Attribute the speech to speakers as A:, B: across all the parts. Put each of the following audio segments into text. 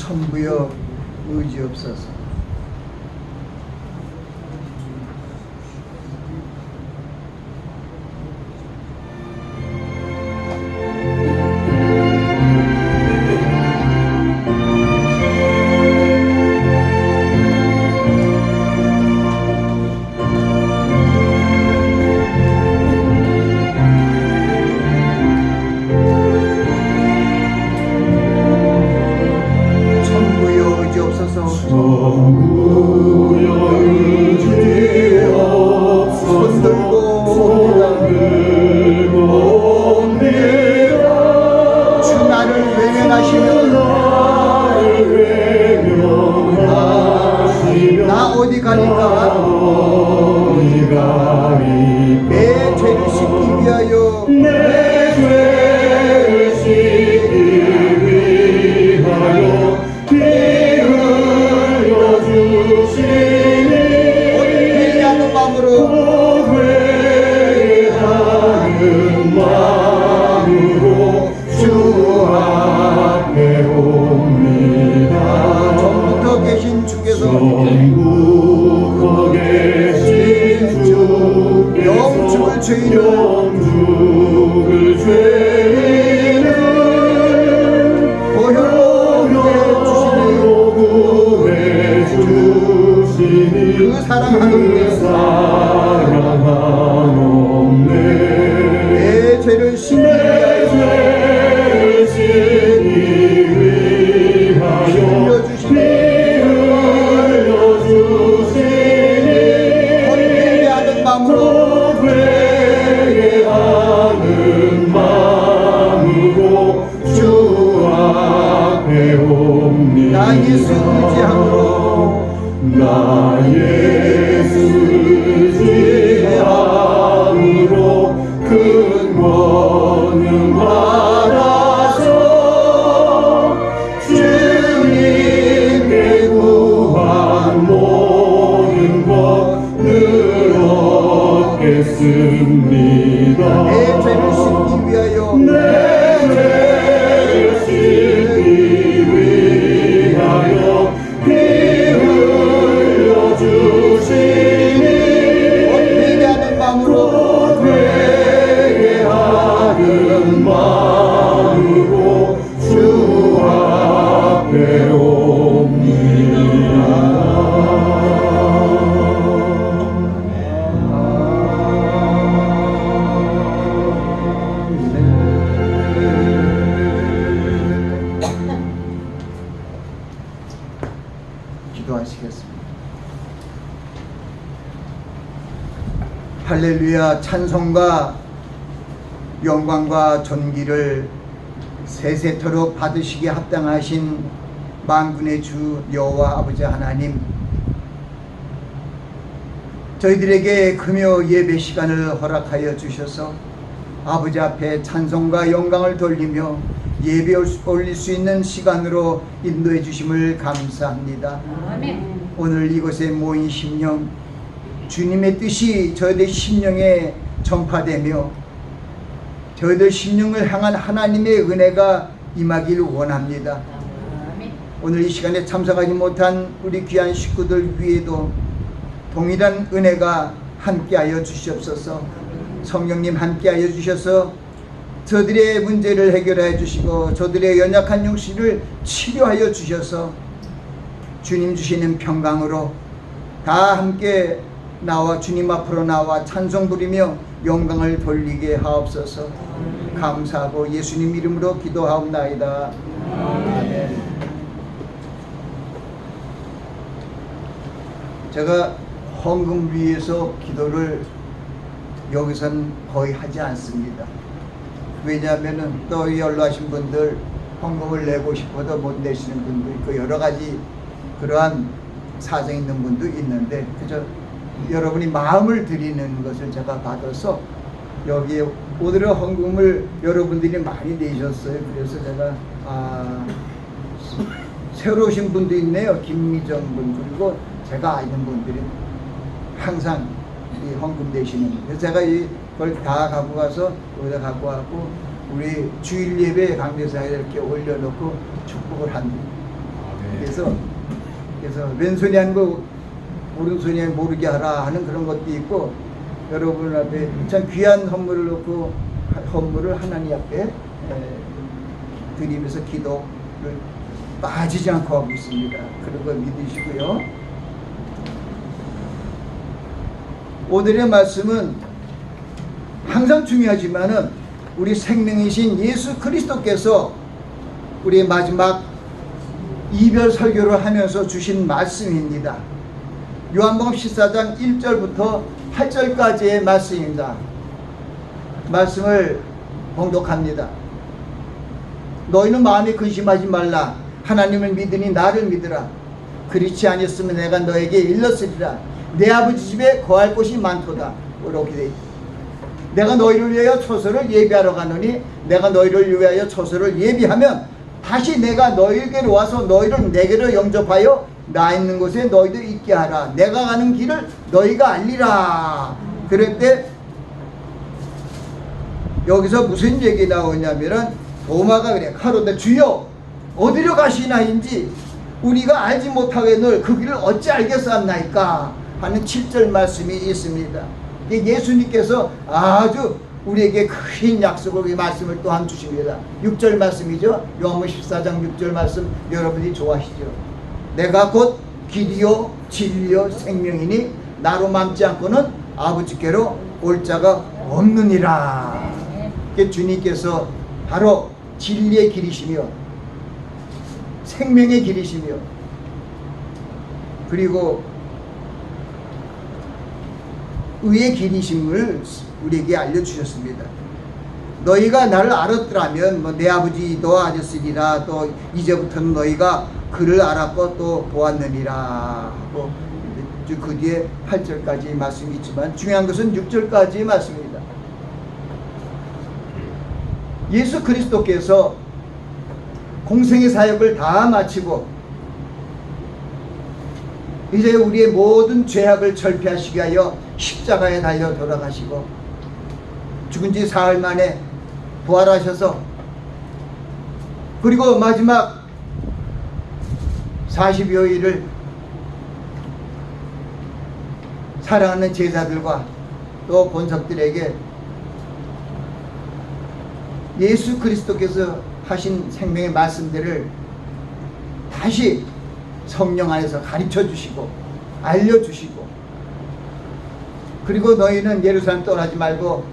A: 천부여 의지없소서. 나 어디 가니까 내 죄를 씻기 위하여 피 흘려 주시니 회개하는 마음으로 주 앞에 옵니다. 전부터 계신 주께서 영죽을 죄인을 보혈로 구해 주시니 그 사랑하는 내 죄를 씻기 위하여 회개하는 마음으로 주 앞에 옵니다. 나 예수 의지함으로 큰 권능 받아서 주님께 구한 모든 것을 얻겠습니다. 내 죄를 씻기 위하여 피 흘려 주시니 회개하는 마음으로 주 앞에 옵니다. 기도하시겠습니다. 할렐루야. 찬송과 영광과 존귀를 세세토록 받으시기에 합당하신 만군의 주 여호와 아버지 하나님, 저희들에게 금요 예배 시간을 허락하여 주셔서 아버지 앞에 찬송과 영광을 돌리며 예배 올릴 수 있는 시간으로 인도해 주심을 감사합니다. 아멘. 오늘 이곳에 모인 심령, 주님의 뜻이 저희들 심령에 전파되며 저희들 심령을 향한 하나님의 은혜가 임하길 원합니다. 아멘. 오늘 이 시간에 참석하지 못한 우리 귀한 식구들 위에도 동일한 은혜가 함께하여 주시옵소서. 성령님 함께하여 주셔서 저들의 문제를 해결해 주시고 저들의 연약한 육신을 치료하여 주셔서 주님 주시는 평강으로 다 함께 나와 주님 앞으로 나와 찬송 부리며 영광을 돌리게 하옵소서. 감사하고 예수님 이름으로 기도하옵나이다. 아멘. 제가 헌금 위해서 기도를 여기선 거의 하지 않습니다. 왜냐하면 또 연로하신 분들 헌금을 내고 싶어도 못 내시는 분도 있고 여러 가지 그러한 사정이 있는 분도 있는데 그저 여러분이 마음을 드리는 것을 제가 받아서 여기에 오늘의 헌금을 여러분들이 많이 내셨어요. 그래서 제가 새로 오신 분도 있네요. 김미정 분, 그리고 제가 아는 분들이 항상 이 헌금 내시는 분. 그래서 제가 이걸 다 갖고 가서 여기다 갖고 왔고 우리 주일 예배 강대상에 이렇게 올려놓고 축복을 합니다. 그래서 왼손이 아니고 오른손이 모르게 하라 하는 그런 것도 있고, 여러분 앞에 참 귀한 헌물을 놓고 헌물을 하나님 앞에 드리면서 기도를 빠지지 않고 하고 있습니다. 그런 거 믿으시고요. 오늘의 말씀은 항상 중요하지만은 우리 생명이신 예수 그리스도께서 우리 마지막 이별 설교를 하면서 주신 말씀입니다. 요한복음 14장 1절부터 8절까지의 말씀입니다. 말씀을 봉독합니다. 너희는 마음에 근심하지 말라. 하나님을 믿으니 나를 믿으라. 그렇지 아니었으면 내가 너에게 일렀으리라. 내 아버지 집에 거할 곳이 많도다. 이렇게 돼 있다. 내가 너희를 위하여 처소를 예비하러 가노니 내가 너희를 위하여 처소를 예비하면 다시 내가 너희에게로 와서 너희를 내게로 영접하여 나 있는 곳에 너희도 있게 하라. 내가 가는 길을 너희가 알리라. 그럴 때 여기서 무슨 얘기 나오냐면은 도마가 그래. 가로되 주여 어디로 가시나인지 우리가 알지 못하거늘 그 길을 어찌 알겠사옵나이까 하는 7절 말씀이 있습니다. 예수님께서 아주 우리에게 큰 약속을, 이 말씀을 또한 주십니다. 6절 말씀이죠. 요한복음 14장 6절 말씀 여러분이 좋아하시죠. 내가 곧 길이요 진리요 생명이니 나로 맘지 않고는 아버지께로 올 자가 없느니라. 주님께서 바로 진리의 길이시며 생명의 길이시며 그리고 의의 길이심을 우리에게 알려주셨습니다. 너희가 나를 알았더라면 내 아버지도 아셨으리라. 또 이제부터는 너희가 그를 알았고 또 보았느니라 하고 그 뒤에 8절까지 말씀이 있지만 중요한 것은 6절까지의 말씀입니다. 예수 그리스도께서 공생의 사역을 다 마치고 이제 우리의 모든 죄악을 절피하시기 위하여 십자가에 달려 돌아가시고 죽은 지 사흘 만에 부활하셔서 그리고 마지막 40여일을 사랑하는 제자들과 또 본석들에게 예수 그리스도께서 하신 생명의 말씀들을 다시 성령 안에서 가르쳐 주시고 알려주시고 그리고 너희는 예루살렘 떠나지 말고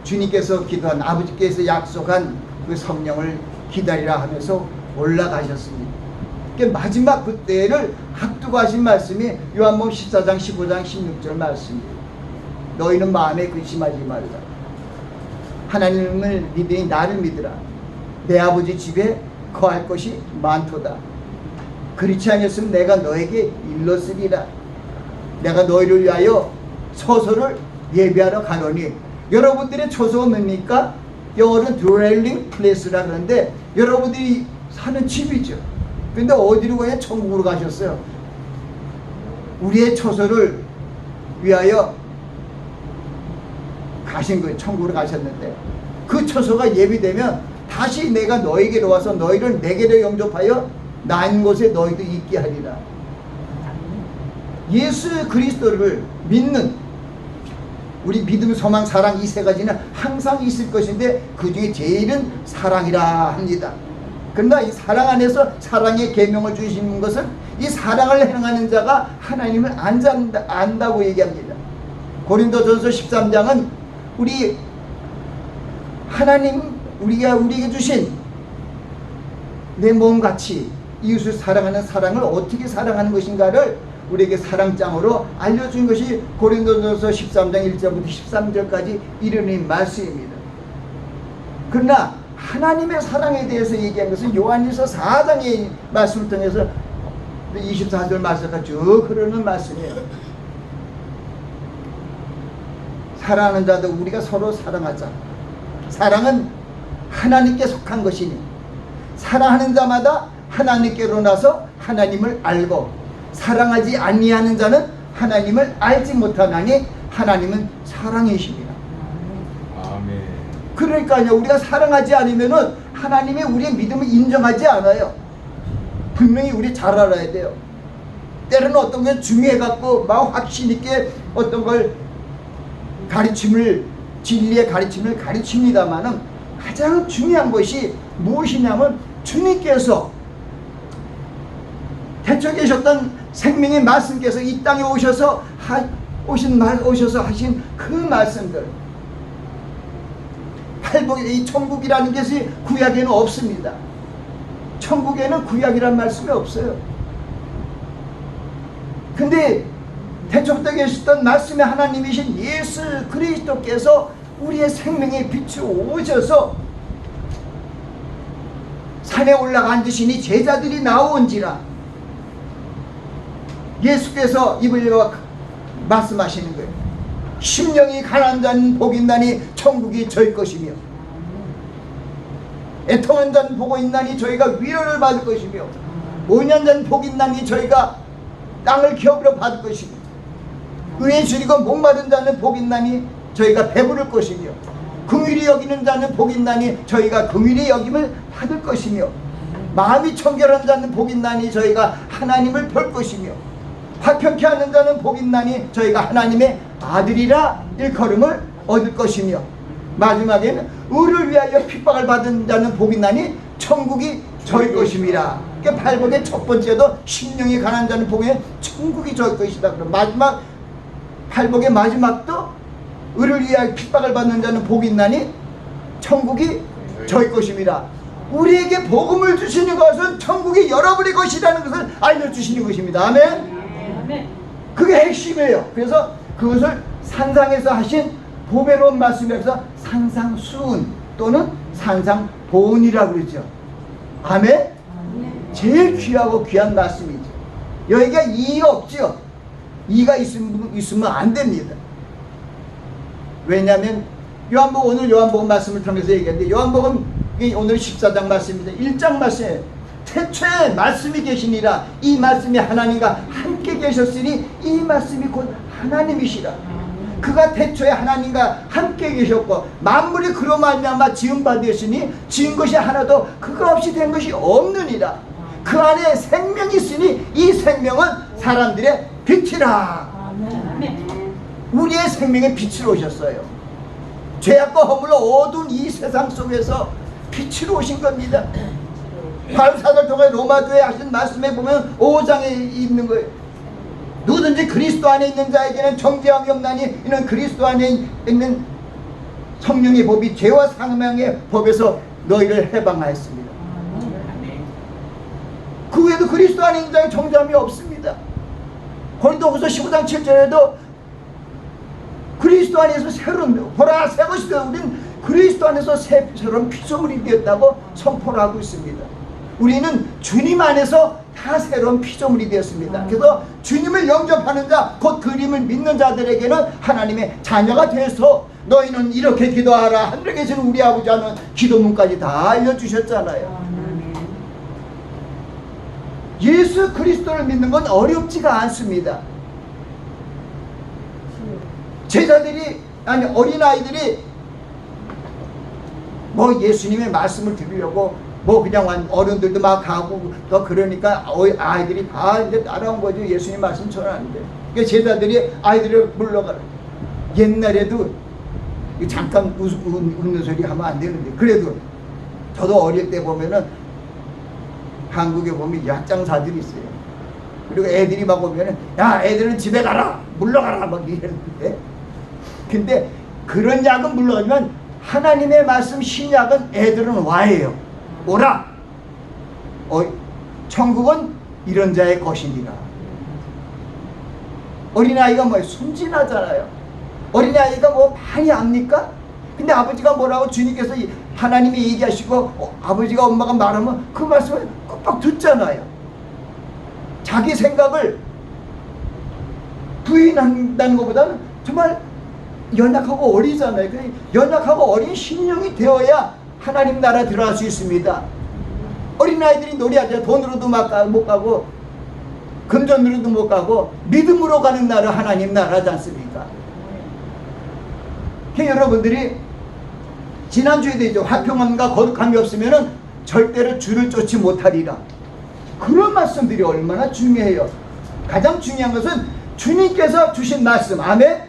A: 주님께서 기도한 아버지께서 약속한 그 성령을 기다리라 하면서 올라가셨습니다. 마지막 그때를 앞두고 하신 말씀이 요한복음 14장 15장 16절 말씀입니다. 너희는 마음에 근심하지 말라. 하나님을 믿으니 나를 믿으라. 내 아버지 집에 거할 것이 많도다. 그렇지 않았으면 내가 너에게 일렀으리라. 내가 너희를 위하여 처소를 예비하러 가노니 여러분들의 처소가 뭡니까? 영어로는 dwelling place라 그러는데 여러분들이 사는 집이죠. 근데 어디로 가냐? 천국으로 가셨어요. 우리의 처소를 위하여 가신 거예요. 천국으로 가셨는데 그 처소가 예비되면 다시 내가 너에게로 와서 너희를 내게로 영접하여 나 있는 곳에 너희도 있게 하리라. 예수 그리스도를 믿는 우리 믿음, 소망, 사랑 이 세 가지는 항상 있을 것인데 그 중에 제일은 사랑이라 합니다. 그러나 이 사랑 안에서 사랑의 계명을 주시는 것은 이 사랑을 행하는 자가 하나님을 안다고 얘기합니다. 고린도전서 13장은 우리 하나님 우리에게 주신 내 몸같이 이웃을 사랑하는 사랑을 어떻게 사랑하는 것인가를 우리에게 사랑장으로 알려준 것이 고린도전서 13장 1절부터 13절까지 이르는 말씀입니다. 그러나 하나님의 사랑에 대해서 얘기한 것은 요한일서 4장의 말씀을 통해서 24절 말씀까지 쭉 흐르는 말씀이에요. 사랑하는 자도 우리가 서로 사랑하자. 사랑은 하나님께 속한 것이니 사랑하는 자마다 하나님께로 나서 하나님을 알고 사랑하지 아니하는 자는 하나님을 알지 못하나니 하나님은 사랑이십니다.
B: 아멘.
A: 그러니까요, 우리가 사랑하지 않으면은 하나님이 우리의 믿음을 인정하지 않아요. 분명히 우리 잘 알아야 돼요. 때로는 어떤 게 중요해갖고 막 확신 있게 어떤 걸 가르침을, 진리의 가르침을 가르칩니다마는 가장 중요한 것이 무엇이냐면 주님께서 태초에 계셨던 생명의 말씀께서 이 땅에 오셔서 하신 그 말씀들, 팔복의 이 천국이라는 것이 구약에는 없습니다. 천국에는 구약이라는 말씀이 없어요. 근데 태초부터 계셨던 말씀의 하나님이신 예수 그리스도께서 우리의 생명의 빛으로 오셔서 산에 올라가 앉으시니 제자들이 나온지라. 예수께서 입을 열어 말씀하시는 거예요. 심령이 가난한 자는 복이 있나니 천국이 저희 것이며, 애통한 자는 복이 있나니 저희가 위로를 받을 것이며, 온유한 자는 복이 있나니 저희가 땅을 기업으로 받을 것이며, 의에 줄이고 목마른 자는 복이 있나니 저희가 배부를 것이며, 긍휼히 여기는 자는 복이 있나니 저희가 긍휼히 여김을 받을 것이며, 마음이 청결한 자는 복이 있나니 저희가 하나님을 볼 것이며, 화평케 하는 자는 복이 있나니 저희가 하나님의 아들이라 일컬음을 얻을 것이며, 마지막에는 의를 위하여 핍박을 받은 자는 복이 있나니 천국이 저희 것임이라. 그러니까 팔복의 첫 번째도 심령이 가난한 자는 복이 천국이 저희 것이다. 그럼 마지막 팔복의 마지막도 의를 위하여 핍박을 받는 자는 복이 있나니 천국이 저희 것임이라. 우리에게 복음을 주시는 것은 천국이 여러분의 것이라는 것을 알려주시는 것입니다. 아멘. 그게 핵심이에요. 그래서 그것을 산상에서 하신 보배로운 말씀에서 산상수훈 또는 산상보훈이라고 그러죠. 아멘. 제일 귀하고 귀한 말씀이죠. 여기가 이의가 없죠. 이의가 있으면 안 됩니다. 왜냐하면 요한복음, 오늘 요한복음 말씀을 통해서 얘기했는데, 요한복음 오늘 14장 말씀입니다. 1장 말씀에 태초에 말씀이 계시니라. 이 말씀이 하나님과 함께 계셨으니 이 말씀이 곧 하나님이시라. 그가 태초에 하나님과 함께 계셨고 만물이 그로 말미암아 지은 바 되었으니 지은 것이 하나도 그가 없이 된 것이 없느니라. 그 안에 생명이 있으니 이 생명은 사람들의 빛이라. 우리의 생명의 빛으로 오셨어요. 죄악과 허물로 어두운 이 세상 속에서 빛으로 오신 겁니다. 바울사도를 통해 로마교회 하신 말씀에 보면 5장에 있는 거예요. 누구든지 그리스도 안에 있는 자에게는 정죄함이 없나니 이는 그리스도 안에 있는 성령의 법이 죄와 사망의 법에서 너희를 해방하였습니다. 그 외에도 그리스도 안에 있는 자에게 정죄함이 없습니다. 고린도후서 15장 7절에도 그리스도 안에서 새로운, 보라 새 것이 되어 우리는 그리스도 안에서 새로운 피조물이 되었다고 선포를 하고 있습니다. 우리는 주님 안에서 다 새로운 피조물이 되었습니다. 그래서 주님을 영접하는 자, 곧 그림을 믿는 자들에게는 하나님의 자녀가 되어서 너희는 이렇게 기도하라. 하늘에 계시는 우리 아버지 하는 기도문까지 다 알려주셨잖아요. 예수 그리스도를 믿는 건 어렵지가 않습니다. 제자들이, 아니 어린아이들이 뭐 예수님의 말씀을 들으려고 뭐 그냥 어른들도 막 가고 또 그러니까 아이들이 다 이제 따라온 거죠. 예수님 말씀 전하는데. 그러니까 제자들이 아이들을 물러가라. 옛날에도 잠깐 웃는 소리 하면 안 되는데, 그래도 저도 어릴 때 보면은 한국에 보면 약장사들이 있어요. 그리고 애들이 막 오면은 야 애들은 집에 가라 물러가라 막 이러는데, 근데 그런 약은 물러가지만 하나님의 말씀 신약은 애들은 와예요. 오라. 천국은 이런 자의 것이니라. 어린아이가 뭐 순진하잖아요. 어린아이가 뭐 많이 압니까? 근데 아버지가 뭐라고 주님께서 하나님이 얘기하시고 아버지가 엄마가 말하면 그 말씀을 꾹꾹 듣잖아요. 자기 생각을 부인한다는 것보다는 정말 연약하고 어리잖아요. 연약하고 어린 심령이 되어야 하나님 나라 들어갈 수 있습니다. 어린아이들이 놀이하죠. 돈으로도 못 가고 금전으로도 못 가고 믿음으로 가는 나라 하나님 나라지 않습니까? 여러분들이 지난주에도 이제 화평함과 거룩함이 없으면 절대로 주를 쫓지 못하리라. 그런 말씀들이 얼마나 중요해요. 가장 중요한 것은 주님께서 주신 말씀. 아멘?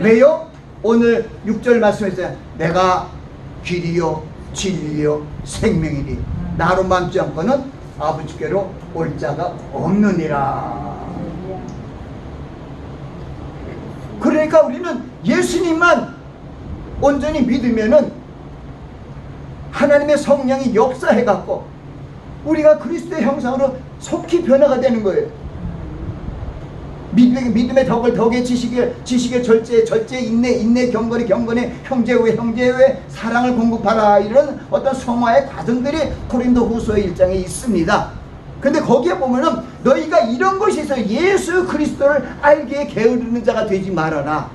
A: 왜요? 오늘 6절 말씀에서 내가 길이요 진리요 생명이니 나로 맘지 않고는 아버지께로 올 자가 없느니라. 그러니까 우리는 예수님만 온전히 믿으면은 하나님의 성령이 역사해갖고 우리가 그리스도의 형상으로 속히 변화가 되는 거예요. 믿음의 덕을 덕의 지식의 절제 인내 경건의 형제의 사랑을 공급하라. 이런 어떤 성화의 과정들이 고린도후서 1장에 있습니다. 근데 거기에 보면은 너희가 이런 것이 있어 예수 그리스도를 알기에 게으르는 자가 되지 말아라.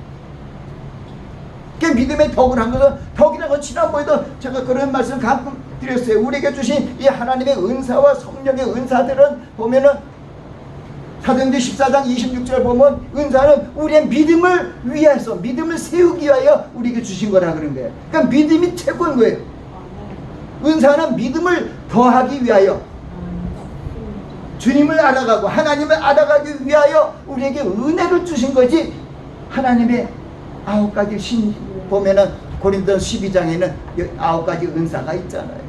A: 그 믿음의 덕을 한 것은 덕이라는 건 지난번에도 제가 그런 말씀 가끔 드렸어요. 우리에게 주신 이 하나님의 은사와 성령의 은사들은 보면은 사도행전 14장 26절 보면 은사는 우리의 믿음을 위해서 믿음을 세우기 위하여 우리에게 주신 거라 그런 거예요. 그러니까 믿음이 최고인 거예요. 은사는 믿음을 더하기 위하여 주님을 알아가고 하나님을 알아가기 위하여 우리에게 은혜를 주신 거지. 하나님의 9가지 신 보면은 고린도 12장에는 9가지 은사가 있잖아요.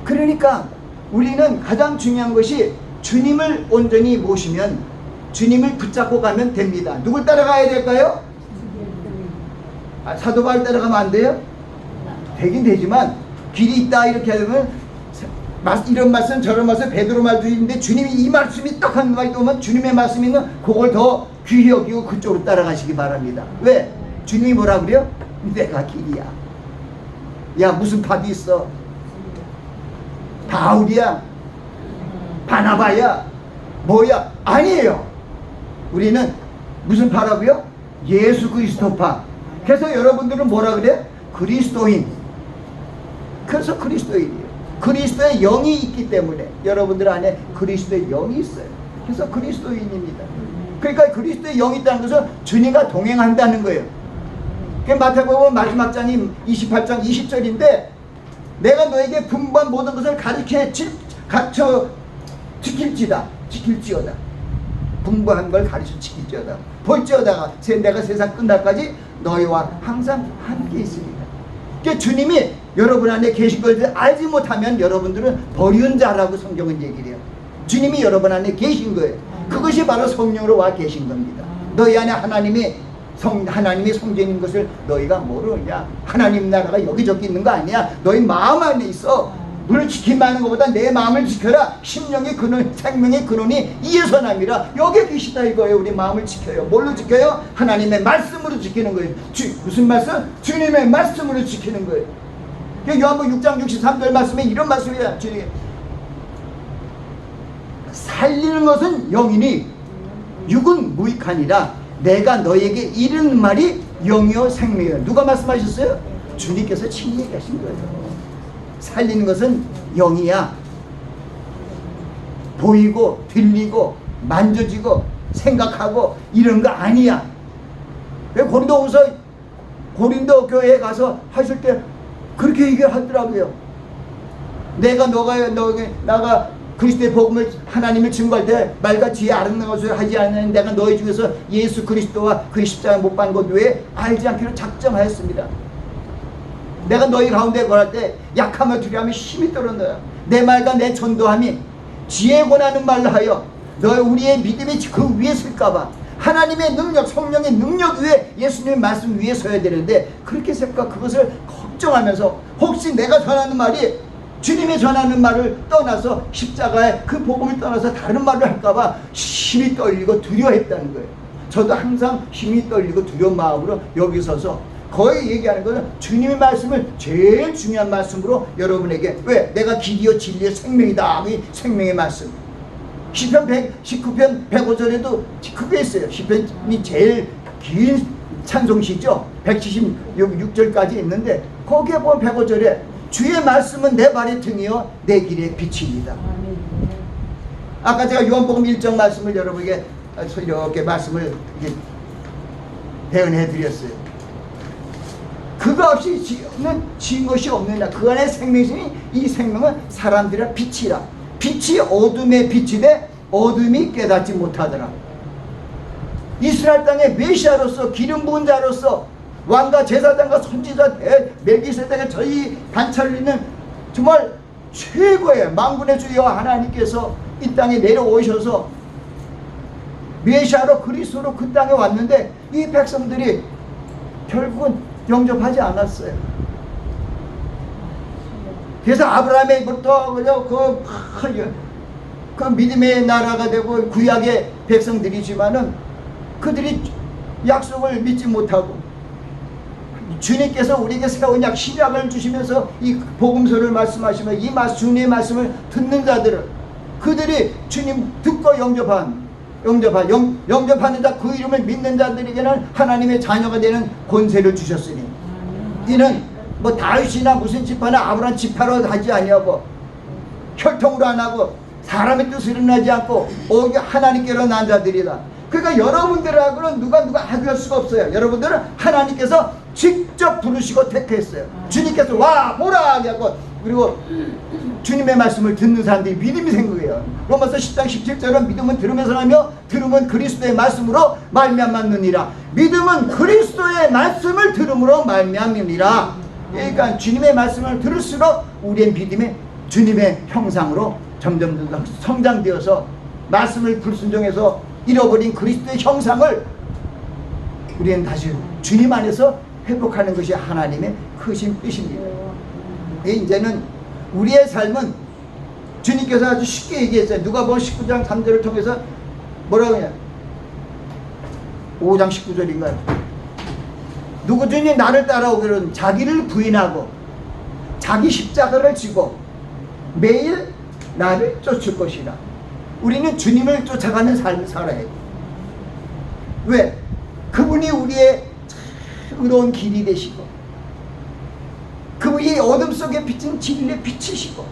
A: 그러니까 우리는 가장 중요한 것이 주님을 온전히 모시면 주님을 붙잡고 가면 됩니다. 누굴 따라가야 될까요? 사도 바울 따라가면 안 돼요? 되긴 되지만 길이 있다 이렇게 하면 이런 말씀 저런 말씀 베드로 말도 있는데 주님이 이 말씀이 딱 한 가지 오면 주님의 말씀이 있는 그걸 더 귀히 여기고 그쪽으로 따라가시기 바랍니다. 왜? 주님이 뭐라 그래요? 내가 길이야. 야 무슨 밥이 있어? 바울이야? 바나바야? 뭐야? 아니에요. 우리는 무슨 파라고요? 예수 그리스도파. 그래서 여러분들은 뭐라 그래? 그리스도인. 그래서 그리스도인이에요. 그리스도의 영이 있기 때문에 여러분들 안에 그리스도의 영이 있어요. 그래서 그리스도인입니다. 그러니까 그리스도의 영이 있다는 것은 주님과 동행한다는 거예요. 마태복음 마지막 장이 28장 20절인데 내가 너에게 분부한 모든 것을 가르쳐 지킬지어다. 분부한 걸 가르쳐 지킬지어다. 볼지어다가 내가 세상 끝날까지 너희와 항상 함께 있습니다. 그러니까 주님이 여러분 안에 계신 것을 알지 못하면 여러분들은 버리는 자라고 성경은 얘기를 해요. 주님이 여러분 안에 계신 거예요. 그것이 바로 성령으로 와 계신 겁니다. 너희 안에 하나님의 성전인 것을 너희가 모르느냐? 하나님 나라가 여기저기 있는 거 아니야? 너희 마음 안에 있어. 물을 지키면 하는 것보다 내 마음을 지켜라. 심령의 근원, 생명의 근원이 이에서 남이라. 여기에 계시다 이거예요. 우리 마음을 지켜요. 뭘로 지켜요? 하나님의 말씀으로 지키는 거예요. 무슨 말씀? 주님의 말씀으로 지키는 거예요. 요한복음 6장 63절 말씀에 이런 말씀이야. 주님 살리는 것은 영이니 육은 무익하니라. 내가 너에게 이르는 말이 영이요 생명이요. 누가 말씀하셨어요? 주님께서 친히 얘기하신 거예요. 살리는 것은 영이야. 보이고 들리고 만져지고 생각하고 이런 거 아니야. 왜 고린도 교회에 가서 하실 때 그렇게 얘기하더라고요. 나가 그리스도의 복음을 하나님을 증거할 때 말과 지혜 아름다운 것을 하지 않는 내가 너희 중에서 예수 그리스도와 그의 십자가에 못 박은 것 외에 알지 않기로 작정하였습니다. 내가 너희 가운데 권할 때 약하며 두려움이 힘이 떨어져요. 내 말과 내 전도함이 지혜 권하는 말로 하여 우리의 믿음이 그 위에 설까봐 하나님의 능력 성령의 능력 위에 예수님의 말씀 위에 서야 되는데 그렇게 생각하고 그것을 걱정하면서 혹시 내가 전하는 말이 주님이 전하는 말을 떠나서 십자가의 그 복음을 떠나서 다른 말을 할까봐 힘이 떨리고 두려워했다는 거예요. 저도 항상 힘이 떨리고 두려운 마음으로 여기 서서 거의 얘기하는 것은 주님의 말씀을 제일 중요한 말씀으로 여러분에게 왜? 내가 길이요 진리요 생명이다. 이 생명의 말씀. 시편 19편 105절에도 그게 있어요. 시편이 제일 긴 찬송시죠. 176절까지 있는데 거기에 보면 105절에 주의 말씀은 내 발의 등이요 내 길의 빛입니다. 아까 제가 요한복음 1장 말씀을 여러분에게 이렇게 말씀을 대언해 드렸어요. 그가 없이 지은 것이 없느냐. 그 안에 생명이 있으니 이 생명은 사람들이라 빛이라. 빛이 어둠의 빛이되 어둠이 깨닫지 못하더라. 이스라엘 땅의 메시아로서 기름 부은 자로서 왕과 제사장과 선지자 멜기세덱의 저희 반차를 잇는 정말 최고의 만군의 주 여호와 하나님께서 이 땅에 내려오셔서 메시아로 그리스도로 그 땅에 왔는데 이 백성들이 결국은 영접하지 않았어요. 그래서 아브라함에부터 그 믿음의 나라가 되고 구약의 백성들이지만은 그들이 약속을 믿지 못하고 주님께서 우리에게 새로운 약 신약을 주시면서 이 복음서를 말씀하시면 이 주님의 말씀을 듣는 자들은 그들이 주님 듣고 영접하는 자 그 이름을 믿는 자들에게는 하나님의 자녀가 되는 권세를 주셨으니 이는 뭐 다윗이나 무슨 지파나 아브라함 지파로 하지 아니하고 혈통으로 안 하고 사람의 뜻으로 나지 않고 오직 하나님께로 난 자들이다. 그러니까 여러분들하고는 누가 하교할 수가 없어요. 여러분들은 하나님께서 직접 부르시고 택했어요. 주님께서 와 보라 하고 그리고 주님의 말씀을 듣는 사람들이 믿음이 생겨요. 로마서 10장 17절은 믿음은 들으면서 하며 들으면 그리스도의 말씀으로 말미암느니라. 믿음은 그리스도의 말씀을 들음으로 말미암느니라. 그러니까 주님의 말씀을 들을수록 우리의 믿음이 주님의 형상으로 점점 성장되어서 말씀을 불순종해서 잃어버린 그리스도의 형상을 우리는 다시 주님 안에서 회복하는 것이 하나님의 크신 뜻입니다. 이제는 우리의 삶은 주님께서 아주 쉽게 얘기했어요. 누가복음 19장 3절을 통해서 뭐라고 하냐 5장 19절인가요? 누구든지 나를 따라오기로는 자기를 부인하고 자기 십자가를 지고 매일 나를 쫓을 것이라. 우리는 주님을 쫓아가는 삶을 살아야 돼. 왜? 그분이 우리의 의로운 길이 되시고 그분이 어둠 속에 비친 진리의 빛이시고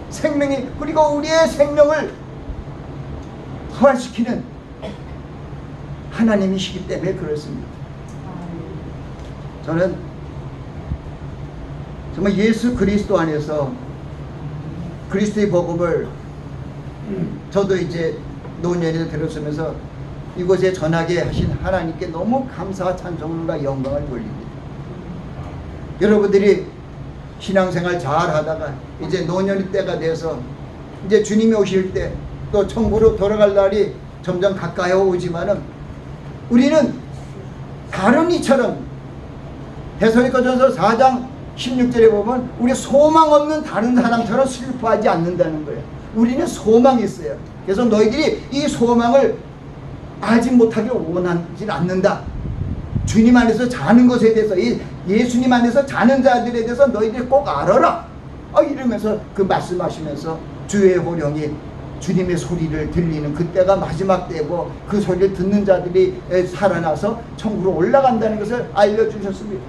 A: 생명이 그리고 우리의 생명을 부활시키는 하나님이시기 때문에 그렇습니다. 저는 정말 예수 그리스도 안에서 그리스도의 복음을 저도 이제 노년에 들었으면서 이곳에 전하게 하신 하나님께 너무 감사와 찬송과 영광을 돌립니다. 여러분들이 신앙생활 잘 하다가 이제 노년의 때가 돼서 이제 주님이 오실 때 또 천국으로 돌아갈 날이 점점 가까이 오지만은 우리는 다른 이처럼 데살로니가전서 4장 16절에 보면 우리 소망 없는 다른 사람처럼 슬퍼하지 않는다는 거예요. 우리는 소망이 있어요. 그래서 너희들이 이 소망을 알지 못하길 원하지 않는다. 주님 안에서 자는 것에 대해서 예수님 안에서 자는 자들에 대해서 너희들이 꼭 알아라. 이러면서 그 말씀하시면서 주의 호령이 주님의 소리를 들리는 그때가 마지막 때고 그 소리를 듣는 자들이 살아나서 천국으로 올라간다는 것을 알려주셨습니다.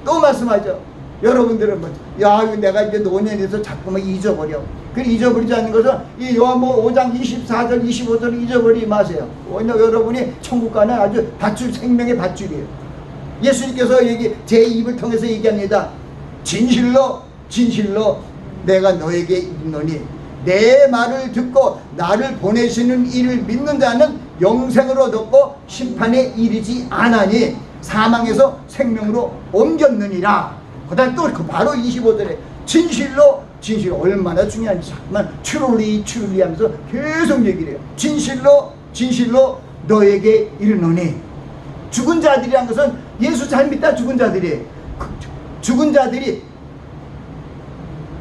A: 또 말씀하죠. 여러분들은 내가 이제 노년에서 자꾸만 잊어버려. 그 잊어버리지 않는 것은 이 요한복음 5장 24절 25절을 잊어버리지 마세요. 여러분이 천국 가는 아주 밧줄 생명의 밧줄이에요. 예수님께서 제 입을 통해서 얘기합니다. 진실로 내가 너에게 이르노니 내 말을 듣고 나를 보내시는 이를 믿는 자는 영생을 얻었고 심판에 이르지 않으니 사망에서 생명으로 옮겼느니라. 그 다음 또 바로 25절에 진실로 얼마나 중요한지 정말 truly 하면서 계속 얘기를 해요. 진실로 너에게 이르노니. 죽은 자들이란 것은 예수 잘 믿다 죽은 자들이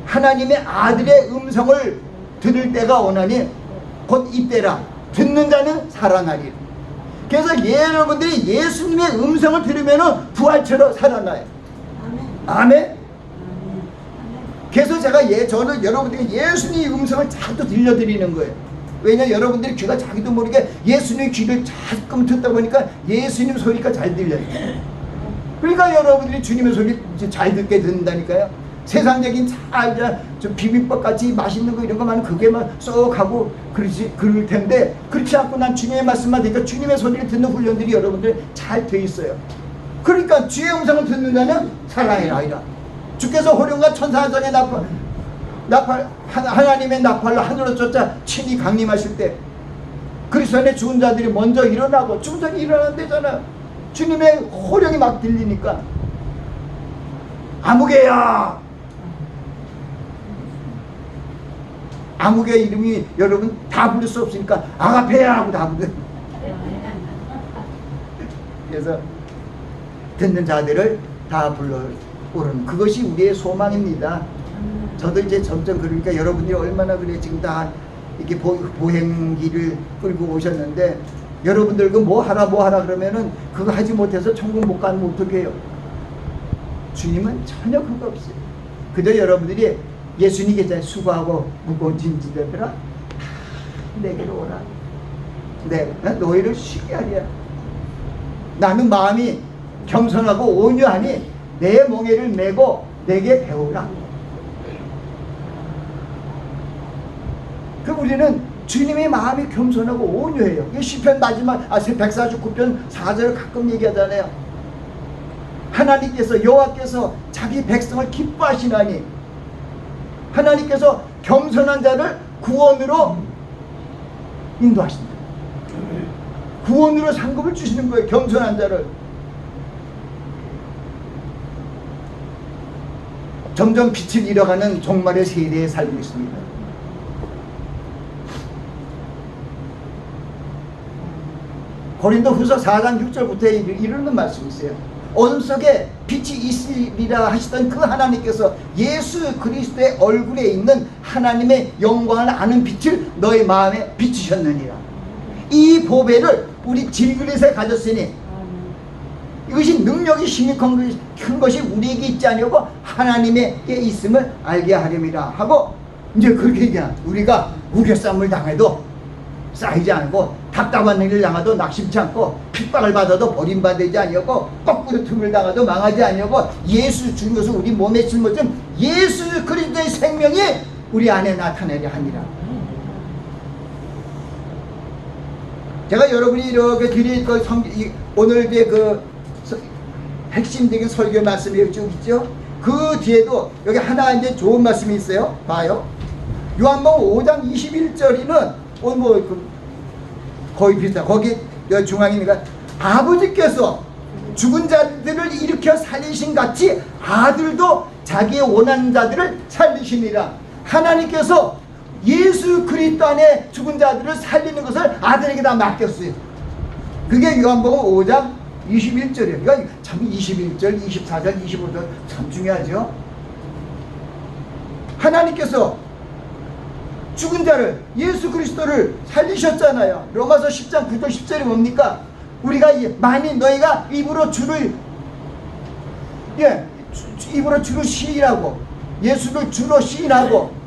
A: 하나님의 아들의 음성을 들을 때가 오나니 곧 이때라. 듣는 자는 살아나리라. 그래서 여러분들이 예수님의 음성을 들으면 부활처럼 살아나요. 아멘. 그래서 저는 여러분들에게 예수님의 음성을 자주 들려드리는 거예요. 왜냐 여러분들이 귀가 자기도 모르게 예수님의 귀를 자꾸 듣다 보니까 예수님 소리가 잘 들려요. 그러니까 여러분들이 주님의 소리 잘 듣게 듣는다니까요. 세상적인 좀 비빔밥 같이 맛있는 거 이런 거만 그게만 쏙 하고 그럴 텐데 그렇지 않고 난 주님의 말씀만 들으니까 주님의 소리를 듣는 훈련들이 여러분들 잘 돼 있어요. 그러니까 주의 음성을 듣는 자는 살아나리라. 주께서 호령과 천사장의 하나님의 나팔로 하늘로 쫓아 친히 강림하실 때 그리스도 안에 죽은 자들이 먼저 일어나고 죽은 자들이 일어난대잖아요. 주님의 호령이 막 들리니까 아무개야. 아무개 이름이 여러분 다 부를 수 없으니까 아가페야 하고 다 부르. 그래서 듣는 자들을 다 불러 오르는 그것이 우리의 소망입니다. 저도 이제 점점 그러니까 여러분들이 얼마나 그래 지금 다 이렇게 보행기를 끌고 오셨는데 여러분들 그 뭐 하라 그러면은 그거 하지 못해서 천국 못 가면 어떻게 해요? 주님은 전혀 그거 없어요. 그저 여러분들이 예수님 계좌에 수고하고 무거운 짐지들아 내게로 오라. 내가 너희를 쉬게 하리라. 나는 마음이 겸손하고 온유하니 내 멍에를 메고 내게 배우라. 그 우리는 주님의 마음이 겸손하고 온유해요. 시편 마지막 149편 4절을 가끔 얘기하잖아요. 하나님께서 여호와께서 자기 백성을 기뻐하시나니 하나님께서 겸손한 자를 구원으로 인도하신다. 구원으로 상급을 주시는 거예요. 겸손한 자를. 점점 빛을 잃어가는 종말의 세대에 살고 있습니다. 고린도후서 4장 6절부터 이르는 말씀이 있어요. 어둠 속에 빛이 있으리라 하시던 그 하나님께서 예수 그리스도의 얼굴에 있는 하나님의 영광을 아는 빛을 너희 마음에 비추셨느니라. 이 보배를 우리 질그릇에 가졌으니 이것이 능력이 힘이 큰 것이 우리에게 있지 아니하고 하나님에게 있음을 알게 하렴이라 하고 이제 그렇게 얘기한 우리가 우겨쌈을 당해도 쌓이지 않고 답답한 일을 당해도 낙심치 않고 핍박을 받아도 버림받지 아니하고 거꾸로 틈을 당해도 망하지 아니하고 예수 주는 것을 우리 몸에 짊어진 예수 그리스도의 생명이 우리 안에 나타내려 하니라. 제가 여러분이 이렇게 드릴 오늘의 핵심적인 설교 말씀이 쭉 있죠. 그 뒤에도 여기 하나 이제 좋은 말씀이 있어요. 봐요. 요한복음 5장 21절이는 거의 비슷해. 거기 중앙이니까 아버지께서 죽은 자들을 일으켜 살리신 같이 아들도 자기의 원하는 자들을 살리시니라. 하나님께서 예수 그리스도 안에 죽은 자들을 살리는 것을 아들에게 다 맡겼어요. 그게 요한복음 5장 21절이에요. 그러니까 참 21절, 24절, 25절 참 중요하죠. 하나님께서 죽은 자를 예수 그리스도를 살리셨잖아요. 로마서 10장 9절 10절이 뭡니까? 우리가 만일 너희가 입으로 주를 시인하고 예수를 주로 시인하고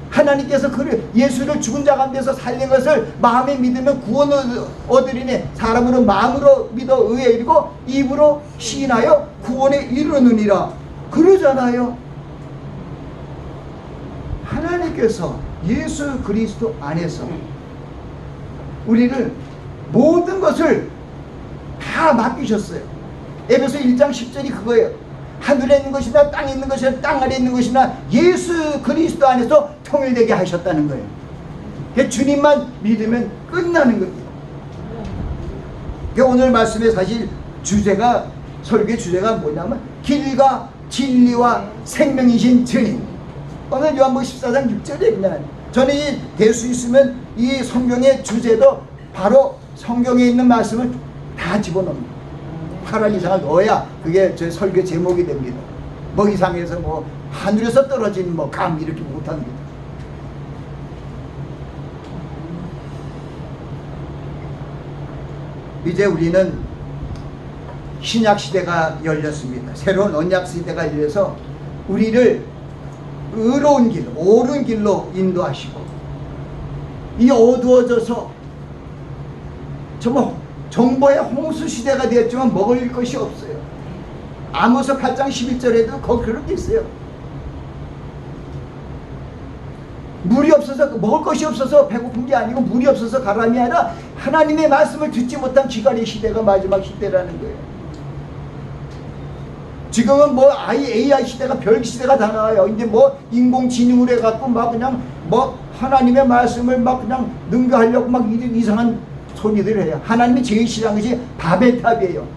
A: 하나님께서 예수를 죽은 자 가운데서 살린 것을 마음에 믿으면 구원을 얻으리니 사람으로 마음으로 믿어 의에 이르고 입으로 시인하여 구원에 이르느니라 그러잖아요. 하나님께서 예수 그리스도 안에서 우리를 모든 것을 다 맡기셨어요. 에베소 1장 10절이 그거예요. 하늘에 있는 것이나 땅에 있는 것이나 땅 아래에 있는 것이나 예수 그리스도 안에서 통일되게 하셨다는 거예요. 주님만 믿으면 끝나는 겁니다. 오늘 말씀의 사실 설교 주제가 뭐냐면 길과 진리와 생명이신 주님. 오늘 요한복음 14장 6절에 그냥 저는 될 수 있으면 이 성경의 주제도 바로 성경에 있는 말씀을 다 집어넣습니다. 8월 이상을 넣어야 그게 제 설교 제목이 됩니다. 먹이상에서 하늘에서 떨어진 감 이렇게 못합니다. 이제 우리는 신약 시대가 열렸습니다. 새로운 언약 시대가 열려서 우리를 의로운 길, 옳은 길로 인도하시고 이 어두워져서 정말 정보의 홍수 시대가 되었지만 먹을 것이 없어요. 아모스 8장 11절에도 거기 그렇게 있어요. 물이 없어서 먹을 것이 없어서 배고픈 게 아니고 물이 없어서 가람이 아니라 하나님의 말씀을 듣지 못한 기갈의 시대가 마지막 시대라는 거예요. 지금은 뭐 AI 시대가 별 시대가 다 나와요. 이제 뭐 인공지능으로 해갖고 막 그냥 뭐 하나님의 말씀을 막 그냥 능가하려고 막 이상한 소리들을 해요. 하나님이 제일 싫어하는 것이 바벨탑이에요.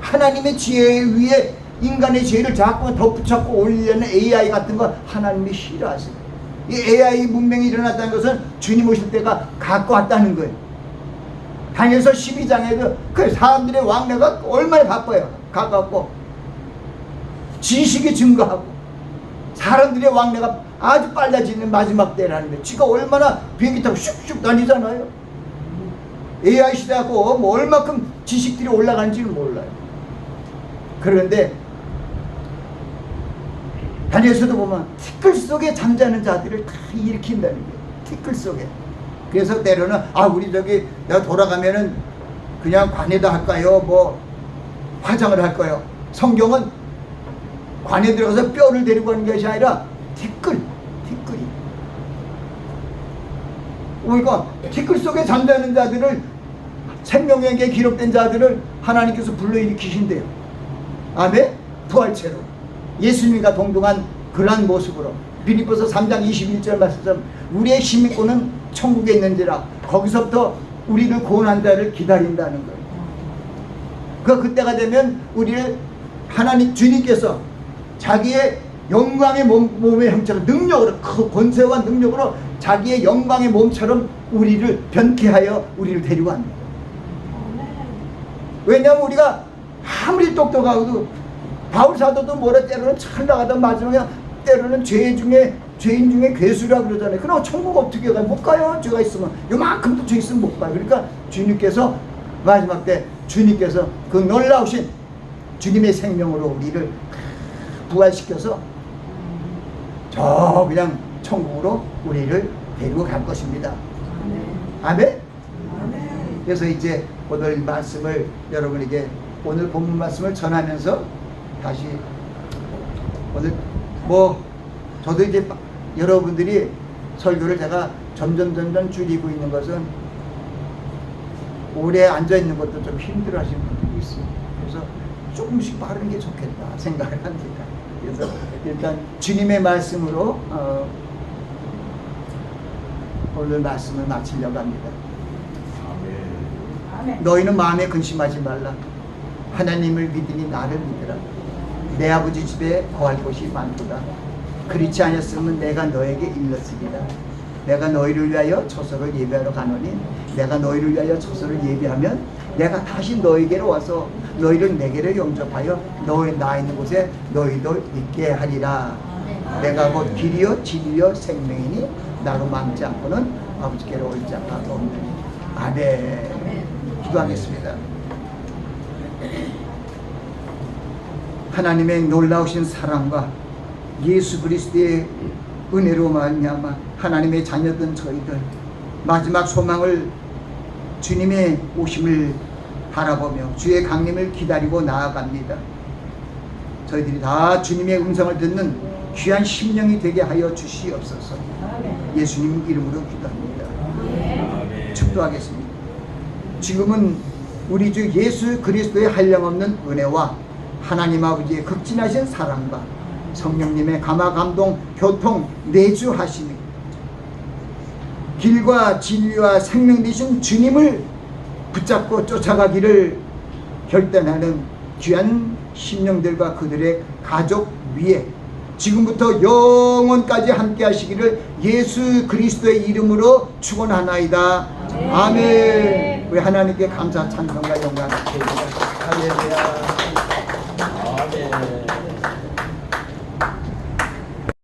A: 하나님의 지혜 위에 인간의 죄를 자꾸 덧붙잡고 올리려는 AI 같은 거 하나님이 싫어하세요. 이 AI 문명이 일어났다는 것은 주님 오실 때가 갖고 왔다는 거예요. 다니엘서 12장에도 그 사람들의 왕래가 얼마나 바빠요. 가깝고 지식이 증가하고 사람들의 왕래가 아주 빨라지는 마지막 때라는데 지가 얼마나 비행기 타고 슉슉 다니잖아요. AI 시대하고 뭐 얼마큼 지식들이 올라가는지는 몰라요. 그런데 다니엘서도 보면 티끌 속에 잠자는 자들을 다 일으킨다는 거예요. 티끌 속에. 그래서 때로는 우리 저기 내가 돌아가면은 그냥 관에다 할까요? 뭐 화장을 할까요? 성경은 관에 들어가서 뼈를 데리고 가는 것이 아니라 티끌이. 그러니까 티끌 속에 잠자는 자들을 생명에게 기록된 자들을 하나님께서 불러일으키신대요. 아멘? 부활체로 예수님과 동등한 그러한 모습으로 빌립보서 3장 21절 말씀처럼 우리의 시민권은 천국에 있는지라 거기서부터 우리를 구원한 자를 기다린다는 거예요. 그때가 되면 우리를 하나님 주님께서 자기의 영광의 몸의 형체로 능력으로 그 권세와 능력으로 자기의 영광의 몸처럼 우리를 변케 하여 우리를 데리고 합니다. 왜냐하면 우리가 아무리 똑똑하고도 바울 사도도 뭐라 때로는 잘 나가다 마지막에 때로는 죄인 중에 괴수라 그러잖아요. 그럼 천국 어떻게 가요? 못 가요. 죄가 있으면 요만큼도 죄 있으면 못 가요. 그러니까 주님께서 마지막 때 주님께서 그 놀라우신 주님의 생명으로 우리를 부활시켜서 저 그냥 천국으로 우리를 데리고 갈 것입니다. 아멘? 그래서 이제 오늘 말씀을 여러분에게 오늘 본문 말씀을 전하면서 다시 오늘 뭐 저도 이제 여러분들이 설교를 제가 점점 줄이고 있는 것은 오래 앉아 있는 것도 좀 힘들어 하시는 분들이 있어요. 그래서 조금씩 바르는 게 좋겠다 생각을 합니다. 그래서 일단 주님의 말씀으로 오늘 말씀을 마치려고 합니다.
B: 아멘.
A: 너희는 마음에 근심하지 말라. 하나님을 믿으니 나를 믿으라. 내 아버지 집에 거할 곳이 많도다. 그렇지 않았으면 내가 너에게 일렀으리라. 내가 너희를 위하여 처소를 예비하러 가노니 내가 너희를 위하여 처소를 예비하면 내가 다시 너희에게로 와서 너희를 내게로 영접하여 너희 나 있는 곳에 너희도 있게 하리라. 내가 곧 길이요 진리요 생명이니 나로 망치 않고는 아버지께로 올 자가 없느니. 아멘. 기도하겠습니다. 하나님의 놀라우신 사랑과 예수 그리스도의 은혜로 말미암아 하나님의 자녀된 저희들 마지막 소망을 주님의 오심을 바라보며 주의 강림을 기다리고 나아갑니다. 저희들이 다 주님의 음성을 듣는 귀한 심령이 되게 하여 주시옵소서. 예수님 이름으로 기도합니다. 축도하겠습니다. 지금은 우리 주 예수 그리스도의 한량없는 은혜와 하나님 아버지의 극진하신 사랑과 성령님의 감화 감동 교통 내주하시는 길과 진리와 생명 되신 주님을 붙잡고 쫓아가기를 결단하는 귀한 심령들과 그들의 가족 위에 지금부터 영원까지 함께 하시기를 예수 그리스도의 이름으로 축원하나이다. 아멘. 우리 하나님께 감사 찬송과 영광을 드립니다. 할렐루야.